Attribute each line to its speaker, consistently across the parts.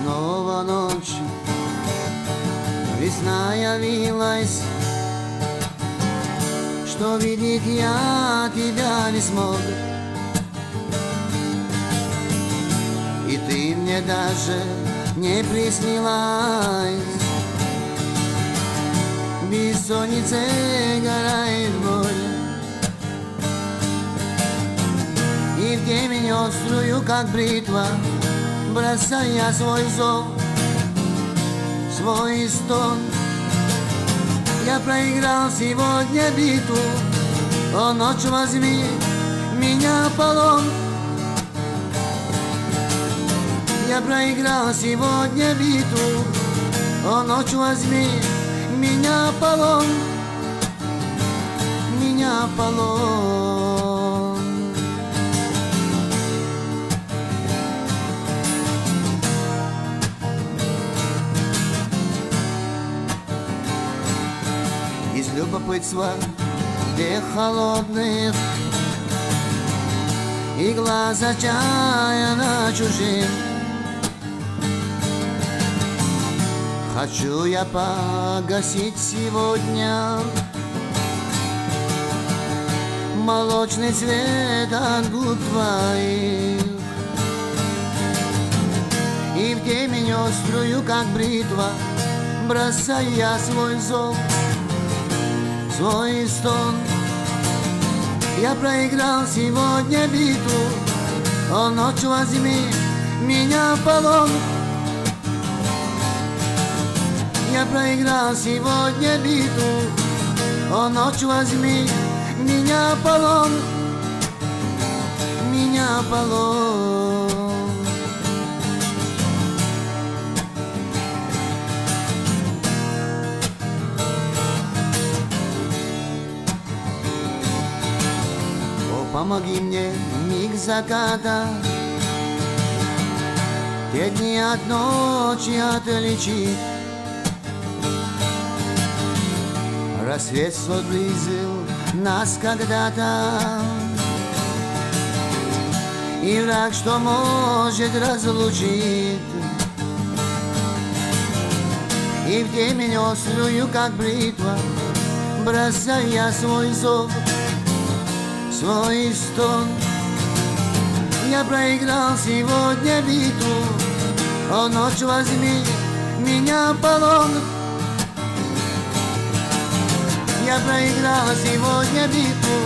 Speaker 1: снова ночь, весна явилась. Что видеть я тебя не смог, и ты мне даже не приснилась. Бессонницей горает боль, и в темень острую, как бритва, бросая свой зов, свой стон. Я проиграл сегодня битву, о, ночь, возьми меня в полон. Я проиграл сегодня битву, о, ночь, возьми меня в полон, меня в полон. Из любопытства век холодных и глаз отчаянно чужим, хочу я погасить сегодня молочный цвет от губ твоих, и в темень острую, как бритва, бросая свой зов, свой стон. Я проиграл сегодня битву, о, ночь, возьми меня в полон. Я проиграл сегодня битву, о, ночь, возьми меня в полон, меня в полон. Помоги мне, миг заката, те дни от ночи отличить. Рассвет свой близил нас когда-то, и враг, что может разлучить, и в темень острую, как бритва, бросая свой зов, свой стон. Я проиграл сегодня битву, о, ночь, возьми меня в полон. Я проиграл сегодня битву,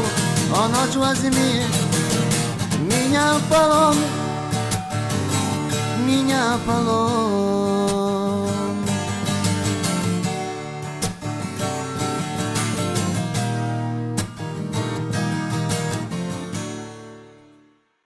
Speaker 1: о, ночь, возьми меня в полон, меня в полон.